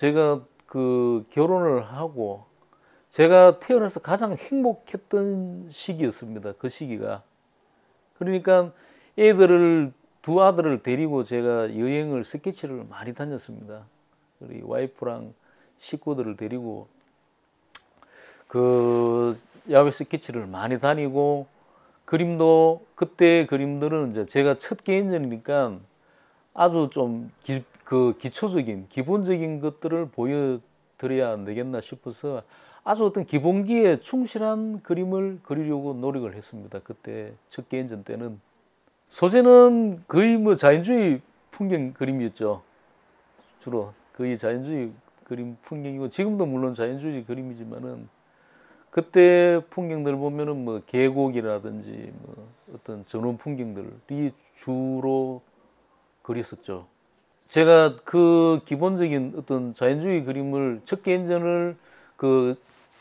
제가 그 결혼을 하고 제가 태어나서 가장 행복했던 시기였습니다. 그 시기가. 그러니까 두 아들을 데리고 제가 여행을 스케치를 많이 다녔습니다. 우리 와이프랑 식구들을 데리고 그 야외 스케치를 많이 다니고 그림도 그때 그림들은 이제 제가 첫 개인전이니까 아주 좀 기초적인 기본적인 것들을 보여드려야 안 되겠나 싶어서 아주 어떤 기본기에 충실한 그림을 그리려고 노력을 했습니다. 그때 첫 개인전 때는 소재는 거의 뭐 자연주의 풍경 그림이었죠. 주로 거의 자연주의 그림 풍경이고 지금도 물론 자연주의 그림이지만은 그때 풍경들 보면은 뭐 계곡이라든지 뭐 어떤 전원 풍경들이 주로 그렸었죠. 제가 그 기본적인 어떤 자연주의 그림을 첫 개인전을 그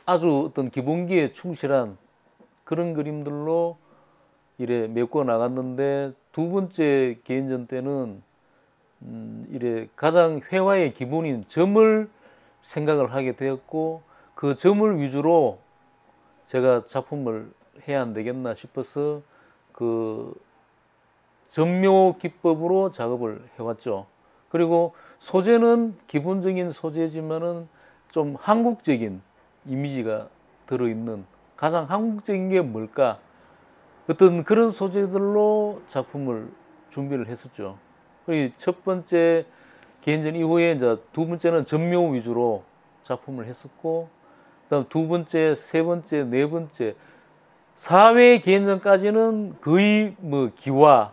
아주 어떤 기본기에 충실한 그런 그림들로 이래 메꿔 나갔는데 두 번째 개인전 때는 이래 가장 회화의 기본인 점을 생각을 하게 되었고 그 점을 위주로 제가 작품을 해야 안 되겠나 싶어서 그 점묘 기법으로 작업을 해왔죠. 그리고 소재는 기본적인 소재지만은 좀 한국적인 이미지가 들어있는 가장 한국적인 게 뭘까? 어떤 그런 소재들로 작품을 준비를 했었죠. 그리고 첫 번째 개인전 이후에 이제 두 번째는 점묘 위주로 작품을 했었고, 그다음 두 번째, 세 번째, 네 번째, 4회 개인전까지는 거의 뭐 기와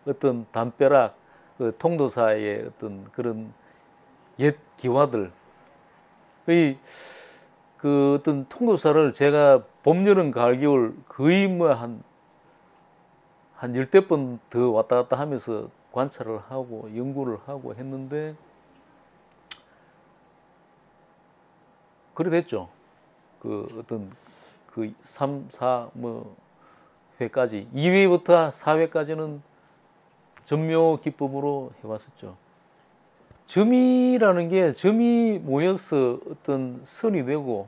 어떤 담벼락, 그 통도사의 어떤 그런 옛 기와들, 그 어떤 통도사를 제가 봄, 여름, 가을, 겨울 거의 뭐 한 열댓 번 더 왔다 갔다 하면서 관찰을 하고 연구를 하고 했는데 그래 됐죠. 그 어떤 그 3, 4, 뭐 회까지 2회부터 4회까지는 점묘 기법으로 해왔었죠. 점이라는 게 점이 모여서 어떤 선이 되고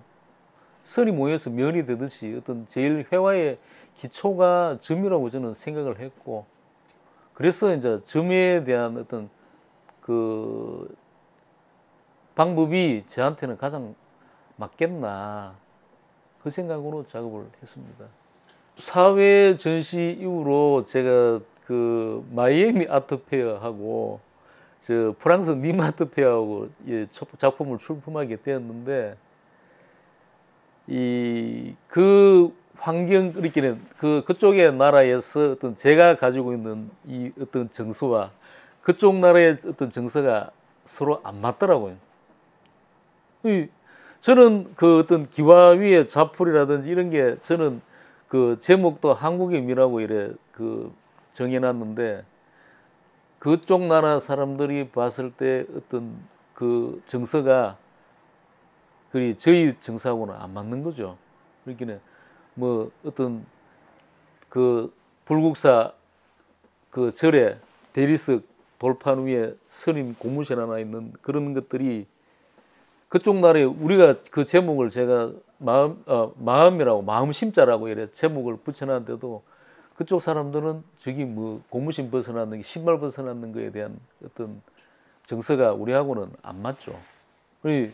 선이 모여서 면이 되듯이 어떤 제일 회화의 기초가 점이라고 저는 생각을 했고 그래서 이제 점에 대한 어떤 그 방법이 저한테는 가장 맞겠나 그 생각으로 작업을 했습니다. 사회 전시 이후로 제가 그 마이애미 아트페어하고 저 프랑스 님 아트페어하고 작품을 출품하게 되었는데 이 그 환경 이렇게 그쪽의 나라에서 어떤 제가 가지고 있는 이 어떤 정서와 그쪽 나라의 어떤 정서가 서로 안 맞더라고요. 저는 그 어떤 기와 위의 자풀이라든지 이런 게 저는 그 제목도 한국의 미라고 이래 그 정해놨는데 그쪽 나라 사람들이 봤을 때 어떤 그 정서가 그 저희 정서하고는 안 맞는 거죠. 그러니까 뭐 어떤 그 불국사 그 절에 대리석 돌판 위에 스님 고무신 하나 있는 그런 것들이 그쪽 나라에 우리가 그 제목을 제가 마음이라고 마음심자라고 이래 제목을 붙여놨는데도 그쪽 사람들은 저기 뭐 고무신 벗어났는 게 신발 벗어났는 거에 대한 어떤 정서가 우리하고는 안 맞죠. 그리고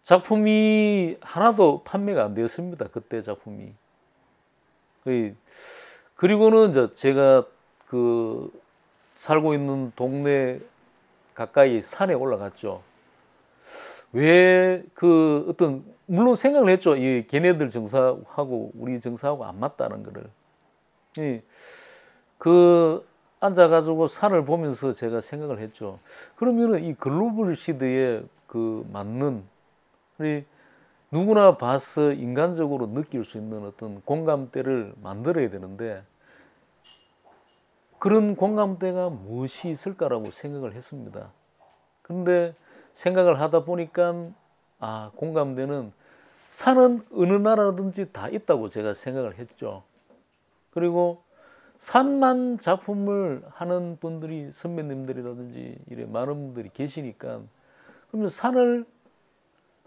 작품이 하나도 판매가 안 되었습니다. 그때 작품이. 그리고는 이제 제가 그 살고 있는 동네 가까이 산에 올라갔죠. 왜 그 어떤 물론 생각을 했죠. 이 걔네들 정서하고 우리 정서하고 안 맞다는 거를. 그 앉아가지고 산을 보면서 제가 생각을 했죠. 그러면은 이 글로벌 시대에 그 맞는 우리 누구나 봐서 인간적으로 느낄 수 있는 어떤 공감대를 만들어야 되는데 그런 공감대가 무엇이 있을까라고 생각을 했습니다. 그런데 생각을 하다 보니까 공감대는 산은 어느 나라든지 다 있다고 제가 생각을 했죠. 그리고 산만 작품을 하는 분들이 선배님들이라든지 이래 많은 분들이 계시니까 그러면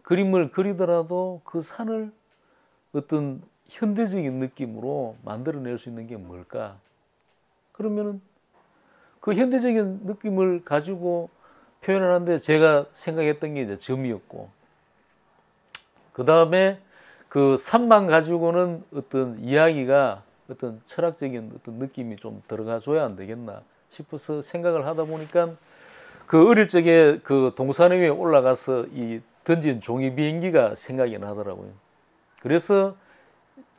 그림을 그리더라도 그 산을 어떤 현대적인 느낌으로 만들어낼 수 있는 게 뭘까? 그러면은 그 현대적인 느낌을 가지고 표현하는데 제가 생각했던 게 이제 점이었고, 그 다음에 그 산만 가지고는 어떤 이야기가 어떤 철학적인 어떤 느낌이 좀 들어가 줘야 안 되겠나 싶어서 생각을 하다 보니까 그 어릴 적에 그 동산 위에 올라가서 이 던진 종이 비행기가 생각이 나더라고요. 그래서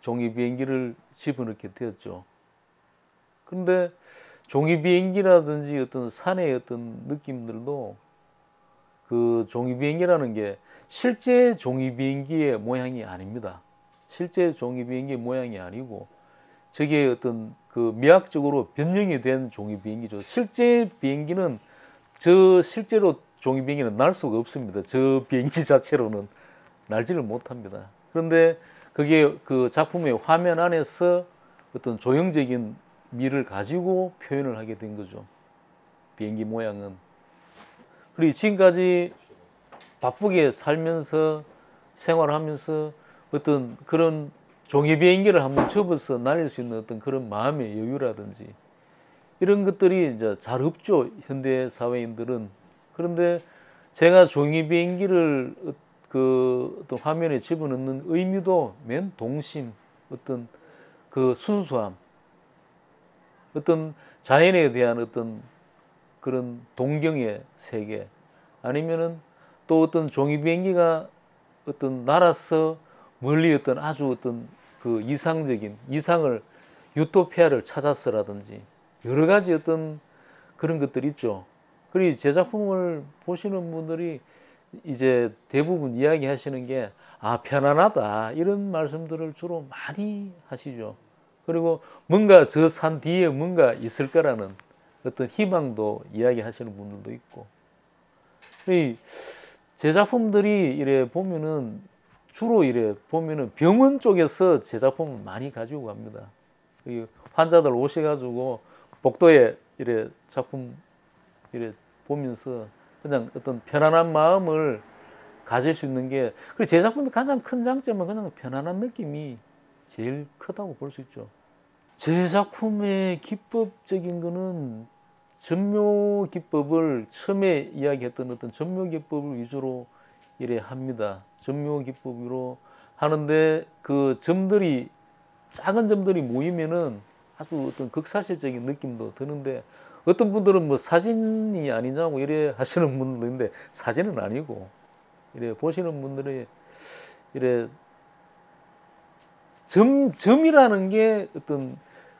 종이 비행기를 집어넣게 되었죠. 그런데 종이 비행기라든지 어떤 산의 어떤 느낌들도 그 종이 비행기라는 게 실제 종이 비행기의 모양이 아닙니다. 실제 종이 비행기의 모양이 아니고 저게 어떤 그 미학적으로 변형이 된 종이 비행기죠. 실제 비행기는 실제로 종이 비행기는 날 수가 없습니다. 저 비행기 자체로는 날지를 못합니다. 그런데 그게 그 작품의 화면 안에서 어떤 조형적인 미를 가지고 표현을 하게 된 거죠. 비행기 모양은. 그리고 지금까지 바쁘게 살면서 생활하면서 어떤 그런 종이 비행기를 한번 접어서 날릴 수 있는 어떤 그런 마음의 여유라든지 이런 것들이 이제 잘 없죠. 현대 사회인들은. 그런데 제가 종이 비행기를 그 어떤 화면에 집어넣는 의미도 맨 동심, 어떤 그 순수함, 어떤 자연에 대한 어떤 그런 동경의 세계, 아니면은 또 어떤 종이 비행기가 어떤 날아서 멀리 어떤 아주 어떤 그 이상을 유토피아를 찾았어라든지 여러 가지 어떤 그런 것들이 있죠. 그리고 제 작품을 보시는 분들이 이제 대부분 이야기하시는 게 편안하다 이런 말씀들을 주로 많이 하시죠. 그리고 뭔가 저 산 뒤에 뭔가 있을 거라는 어떤 희망도 이야기하시는 분들도 있고. 제 작품들이 이래 보면은 주로 이래 보면은 병원 쪽에서 제 작품을 많이 가지고 갑니다. 환자들 오셔가지고 복도에 이래 작품 이래 보면서 그냥 어떤 편안한 마음을 가질 수 있는 게, 그리고 제 작품의 가장 큰 장점은 그냥 편안한 느낌이 제일 크다고 볼 수 있죠. 제 작품의 기법적인 거는 전묘 기법을 처음에 이야기했던 어떤 전묘 기법을 위주로 이래 합니다. 전묘 기법으로 하는데 그 점들이 작은 점들이 모이면은 아주 어떤 극사실적인 느낌도 드는데, 어떤 분들은 뭐 사진이 아니냐고 이래 하시는 분들도 있는데 사진은 아니고 이래 보시는 분들이 이래 점이라는 게 어떤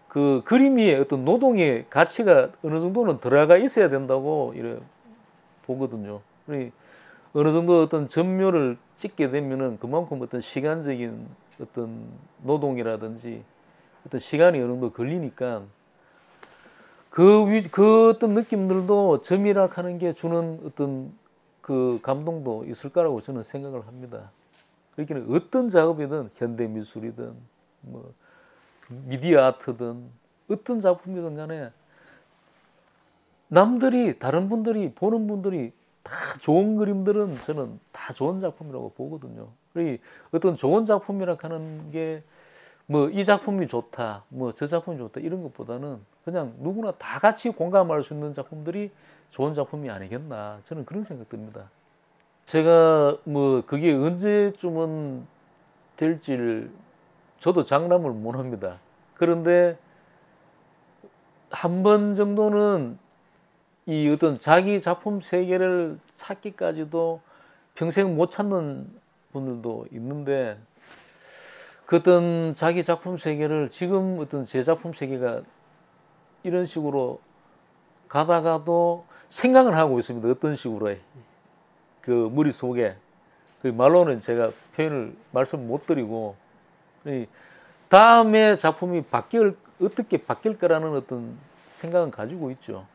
그 그림이 어떤 노동의 가치가 어느 정도는 들어가 있어야 된다고 이래 보거든요. 어느 정도 어떤 점묘를 찍게 되면은 그만큼 어떤 시간적인 어떤 노동이라든지 어떤 시간이 어느 정도 걸리니까 그 어떤 느낌들도 점이라 하는 게 주는 어떤 그 감동도 있을 거라고 저는 생각을 합니다. 그러니까 어떤 작업이든 현대 미술이든 뭐 미디어 아트든 어떤 작품이든 간에 다른 분들이 보는 분들이 다 좋은 그림들은 저는 다 좋은 작품이라고 보거든요. 그리고 어떤 좋은 작품이라 하는 게 뭐 이 작품이 좋다, 뭐 저 작품이 좋다 이런 것보다는 그냥 누구나 다 같이 공감할 수 있는 작품들이 좋은 작품이 아니겠나, 저는 그런 생각 듭니다. 제가 뭐 그게 언제쯤은 될지를 저도 장담을 못 합니다. 그런데 한 번 정도는 이 어떤 자기 작품 세계를 찾기까지도 평생 못 찾는 분들도 있는데, 그 어떤 자기 작품 세계를 지금 어떤 제 작품 세계가 이런 식으로 가다가도 생각을 하고 있습니다. 어떤 식으로 그 머릿속에 그 말로는 제가 말씀 못 드리고, 다음에 작품이 어떻게 바뀔 거라는 어떤 생각은 가지고 있죠.